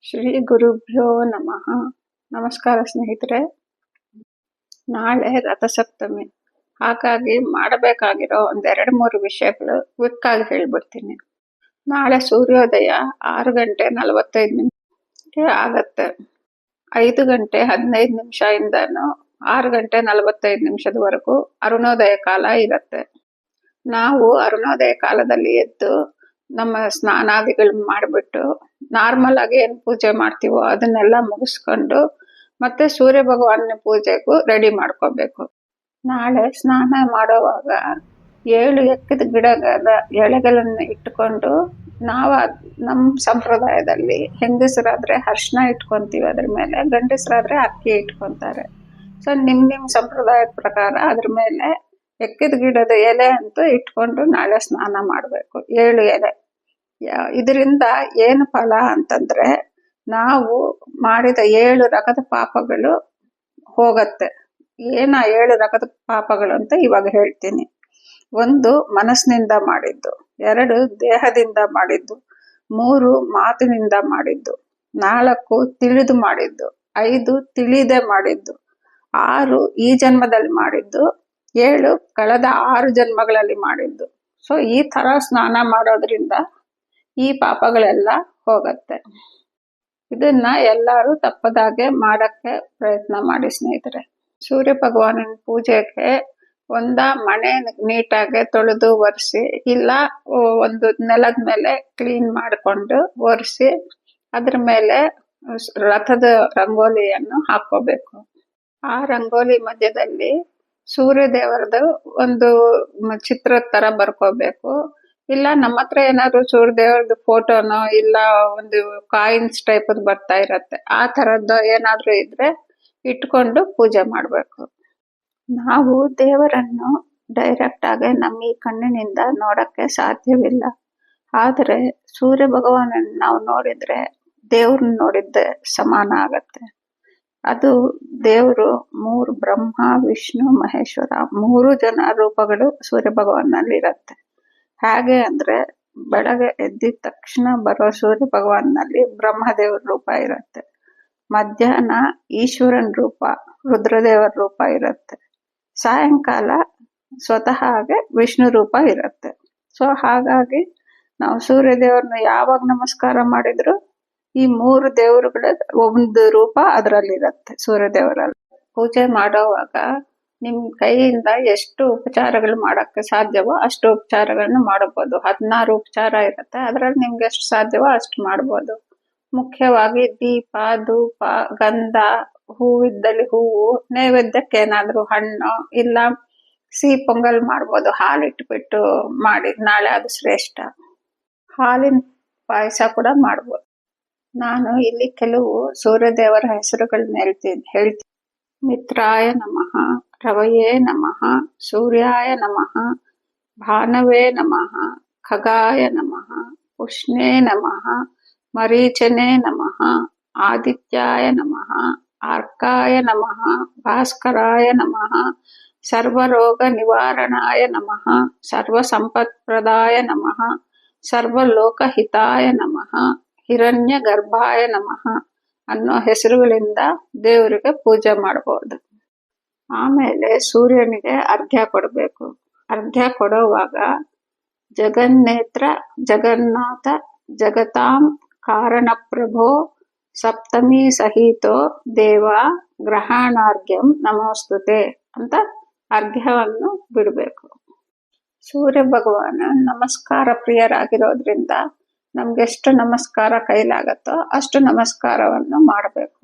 ಶ್ರೀ ಗುರುಭ್ಯೋ ನಮಃ. ನಮಸ್ಕಾರ ಸ್ನೇಹಿತರೆ. ನಾಳೆ ರಥಸಪ್ತಮಿ, ಹಾಗಾಗಿ ಮಾಡಬೇಕಾಗಿರೋ ಒಂದೆರಡು ಮೂರು ವಿಷಯಗಳು ಕ್ವಿಕ್ ಆಗಿ ಹೇಳ್ಬಿಡ್ತೀನಿ. ನಾಳೆ ಸೂರ್ಯೋದಯ 6:45 ಆಗತ್ತೆ. 5:15 ಇಂದನೂ 6:45 ಅರುಣೋದಯ ಕಾಲ ಇರುತ್ತೆ. ನಾವು ಅರುಣೋದಯ ಕಾಲದಲ್ಲಿ ಎದ್ದು ನಮ್ಮ ಸ್ನಾನಾದಿಗಳನ್ನ ಮಾಡಿಬಿಟ್ಟು ನಾರ್ಮಲ್ ಆಗಿ ಏನು ಪೂಜೆ ಮಾಡ್ತೀವೋ ಅದನ್ನೆಲ್ಲ ಮುಗಿಸ್ಕೊಂಡು ಮತ್ತೆ ಸೂರ್ಯ ಭಗವಾನ ಪೂಜೆಗೂ ರೆಡಿ ಮಾಡ್ಕೋಬೇಕು. ನಾಳೆ ಸ್ನಾನ ಮಾಡೋವಾಗ 7 ಎಕ್ಕದ ಗಿಡದ ಎಳೆಗಳನ್ನು ಇಟ್ಕೊಂಡು ನಾವು ನಮ್ಮ ಸಂಪ್ರದಾಯದಲ್ಲಿ ಹೆಂಗಸರಾದ್ರೆ ಅರ್ಶಿನ ಇಟ್ಕೊಂತೀವಿ, ಅದ್ರ ಮೇಲೆ ಗಂಡಸರಾದ್ರೆ ಅಕ್ಕಿ ಇಟ್ಕೊಂತಾರೆ. ಸೊ ನಿಮ್ಮ ಸಂಪ್ರದಾಯದ ಪ್ರಕಾರ ಅದ್ರ ಮೇಲೆ ಎಕ್ಕದ ಗಿಡದ ಎಲೆ ಅಂತೂ ಇಟ್ಕೊಂಡು ನಾಳೆ ಸ್ನಾನ ಮಾಡಬೇಕು. 7 ಎಲೆ. ಇದರಿಂದ ಏನು ಫಲ ಅಂತಂದ್ರೆ ನಾವು ಮಾಡಿದ 7 ರಕದ ಪಾಪಗಳು ಹೋಗತ್ತೆ. 7 ರಕದ ಪಾಪಗಳು ಅಂತ ಇವಾಗ ಹೇಳ್ತೀನಿ. 1 ಮನಸ್ಸಿನಿಂದ ಮಾಡಿದ್ದು, 2 ದೇಹದಿಂದ ಮಾಡಿದ್ದು, 3 ಮಾತಿನಿಂದ ಮಾಡಿದ್ದು, 4 ತಿಳಿದು ಮಾಡಿದ್ದು, 5 ತಿಳಿದೇ ಮಾಡಿದ್ದು, 6 ಈ ಜನ್ಮದಲ್ಲಿ ಮಾಡಿದ್ದು, 7 ಕಳೆದ 6 ಜನ್ಮಗಳಲ್ಲಿ ಮಾಡಿದ್ದು. ಸೊ ಈ ತರ ಸ್ನಾನ ಮಾಡೋದ್ರಿಂದ ಈ ಪಾಪಗಳೆಲ್ಲ ಹೋಗತ್ತೆ. ಇದನ್ನ ಎಲ್ಲರೂ ತಪ್ಪದಾಗೆ ಮಾಡಕ್ಕೆ ಪ್ರಯತ್ನ ಮಾಡಿ ಸ್ನೇಹಿತರೆ. ಸೂರ್ಯ ಭಗವಾನನ ಪೂಜೆಗೆ ಮನೆ ನೀಟಾಗಿ ತೊಳೆದು ಒರೆಸಿ, ಇಲ್ಲ ಒಂದು ನೆಲದ ಮೇಲೆ ಕ್ಲೀನ್ ಮಾಡಿಕೊಂಡು ಒರೆಸಿ ಅದ್ರ ಮೇಲೆ ರಥದ ರಂಗೋಲಿಯನ್ನು ಹಾಕೋಬೇಕು. ಆ ರಂಗೋಲಿ ಮಧ್ಯದಲ್ಲಿ ಸೂರ್ಯ ದೇವರದು ಒಂದು ಚಿತ್ರದ ತರ ಬರ್ಕೋಬೇಕು. ಇಲ್ಲ ನಮ್ಮ ಹತ್ರ ಏನಾದ್ರು ಸೂರ್ಯ ದೇವರದು ಫೋಟೋನೋ ಇಲ್ಲ ಒಂದು ಕಾಯಿನ್ಸ್ ಟೈಪ್ ಬರ್ತಾ ಇರತ್ತೆ, ಆ ತರದ್ದು ಏನಾದ್ರೂ ಇದ್ರೆ ಇಟ್ಕೊಂಡು ಪೂಜೆ ಮಾಡ್ಬೇಕು. ನಾವು ದೇವರನ್ನು ಡೈರೆಕ್ಟ್ ಆಗಿ ನಮ್ಮ ಈ ಕಣ್ಣಿನಿಂದ ನೋಡಕ್ಕೆ ಸಾಧ್ಯವಿಲ್ಲ. ಆದ್ರೆ ಸೂರ್ಯ ಭಗವಾನನ್ನು ನಾವು ನೋಡಿದ್ರೆ ದೇವ್ರನ್ನ ನೋಡಿದ್ದೆ ಸಮಾನ ಆಗತ್ತೆ. ಅದು ದೇವರು 3 ಬ್ರಹ್ಮ ವಿಷ್ಣು ಮಹೇಶ್ವರ 3 ಜನ ರೂಪಗಳು ಸೂರ್ಯ ಭಗವಾನಲ್ಲಿ ಇರತ್ತೆ. ಹೇಗೆ ಅಂದ್ರೆ ಬೆಳಗ್ಗೆ ಎದ್ದಿದ ತಕ್ಷಣ ಬರೋ ಸೂರ್ಯ ಭಗವಾನಲ್ಲಿ ಬ್ರಹ್ಮದೇವರ ರೂಪ ಇರುತ್ತೆ, ಮಧ್ಯಾಹ್ನ ಈಶ್ವರನ ರೂಪ ರುದ್ರದೇವರ ರೂಪ ಇರುತ್ತೆ, ಸಾಯಂಕಾಲ ಸ್ವತಃ ಹಾಗೆ ವಿಷ್ಣು ರೂಪ ಇರುತ್ತೆ. ಸೊ ಹಾಗಾಗಿ ನಾವು ಸೂರ್ಯ ದೇವರನ್ನ ಯಾವಾಗ ನಮಸ್ಕಾರ ಮಾಡಿದ್ರು ಈ 3 ದೇವರುಗಳ ಒಂದು ರೂಪ ಅದರಲ್ಲಿರುತ್ತೆ ಸೂರ್ಯ ದೇವರಲ್ಲಿ. ಪೂಜೆ ಮಾಡೋವಾಗ ನಿಮ್ ಕೈಯಿಂದ ಎಷ್ಟು ಉಪಚಾರಗಳು ಮಾಡಕ್ಕೆ ಸಾಧ್ಯವೋ ಅಷ್ಟು ಉಪಚಾರಗಳನ್ನ ಮಾಡಬಹುದು. 16 ಉಪಚಾರ ಇರುತ್ತೆ, ಅದರಲ್ಲಿ ನಿಮ್ಗೆ ಎಷ್ಟು ಸಾಧ್ಯವೋ ಅಷ್ಟು ಮಾಡ್ಬೋದು. ಮುಖ್ಯವಾಗಿ ದೀಪ, ಧೂಪ, ಗಂಧ, ಹೂವಿದ್ದಲ್ಲಿ ಹೂವು, ನೈವೇದ್ಯಕ್ಕೆ ಏನಾದ್ರೂ ಹಣ್ಣು ಇಲ್ಲ ಸಿಹಿ ಪೊಂಗಲ್ ಮಾಡ್ಬೋದು. ಹಾಲಿಟ್ಬಿಟ್ಟು ಮಾಡಿ ನಾಳೆ ಅದು ಶ್ರೇಷ್ಠ. ಹಾಲಿನ ಪಾಯಸ ಕೂಡ ಮಾಡ್ಬೋದು. ನಾನು ಇಲ್ಲಿ ಕೆಲವು ಸೂರ್ಯದೇವರ ಹೆಸರುಗಳನ್ನ ಹೇಳ್ತೀನಿ. ಮಿತ್ರಾಯ ನಮಃ, ರವಯೇ ನಮಃ, ಸೂರ್ಯಾಯ ನಮಃ, ಭಾನವೇ ನಮಃ, ಖಗಾಯ ನಮಃ, ಉಷ್ಣೇ ನಮಃ, ಮರೀಚನೇ ನಮಃ, ಆದಿತ್ಯಾಯ ನಮಃ, ಆರ್ಕಾಯ ನಮಃ, ಭಾಸ್ಕರಾಯ ನಮಃ, ಸರ್ವರೋಗ ನಿವಾರಣಾಯ ನಮಃ, ಸರ್ವಸಂಪತ್ಪ್ರದಾಯ ನಮಃ, ಸರ್ವಲೋಕಹಿತಾಯ ನಮಃ, ಹಿರಣ್ಯ ಗರ್ಭಾಯ ನಮಃ ಅನ್ನೋ ಹೆಸರುಗಳಿಂದ ದೇವರಿಗೆ ಪೂಜೆ ಮಾಡಬಹುದು. ಆಮೇಲೆ ಸೂರ್ಯನಿಗೆ ಅರ್ಘ್ಯ ಕೊಡಬೇಕು. ಅರ್ಘ್ಯ ಕೊಡುವಾಗ ಜಗನ್ನೇತ್ರ ಜಗನ್ನಾಥ ಜಗತಾಂ ಕಾರಣಪ್ರಭೋ ಸಪ್ತಮಿ ಸಹಿತೋ ದೇವ ಗ್ರಹಣಾರ್ಘ್ಯಂ ನಮೋಸ್ತುತೆ ಅಂತ ಅರ್ಘ್ಯವನ್ನು ಬಿಡಬೇಕು. ಸೂರ್ಯ ಭಗವಾನ ನಮಸ್ಕಾರ ಪ್ರಿಯರಾಗಿರೋದ್ರಿಂದ ನಮ್ಗೆಷ್ಟು ನಮಸ್ಕಾರ ಕೈಲಾಗತ್ತೋ ಅಷ್ಟು ನಮಸ್ಕಾರವನ್ನು ಮಾಡಬೇಕು.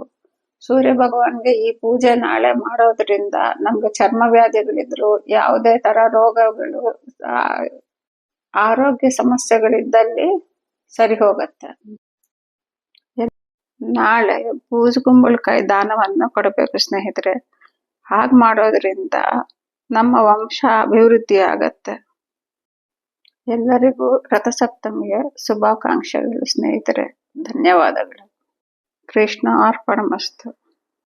ಸೂರ್ಯ ಭಗವಾನ್ಗೆ ಈ ಪೂಜೆ ನಾಳೆ ಮಾಡೋದ್ರಿಂದ ನಮ್ಗೆ ಚರ್ಮ ವ್ಯಾಧಿಗಳಿದ್ರು, ಯಾವುದೇ ತರ ರೋಗಗಳು, ಆರೋಗ್ಯ ಸಮಸ್ಯೆಗಳಿದ್ದಲ್ಲಿ ಸರಿ ಹೋಗತ್ತೆ. ನಾಳೆ ಬೂದುಗುಂಬಳಕಾಯಿ ದಾನವನ್ನು ಕೊಡಬೇಕು ಸ್ನೇಹಿತರೆ. ಹಾಗೆ ಮಾಡೋದ್ರಿಂದ ನಮ್ಮ ವಂಶ ಅಭಿವೃದ್ಧಿ ಆಗತ್ತೆ. ಎಲ್ಲರಿಗೂ ರಥಸಪ್ತಮಿಯ ಶುಭಾಕಾಂಕ್ಷೆಗಳು ಸ್ನೇಹಿತರೆ. ಧನ್ಯವಾದಗಳು. ಕೃಷ್ಣ ಅರ್ಪಣಮಸ್ತು.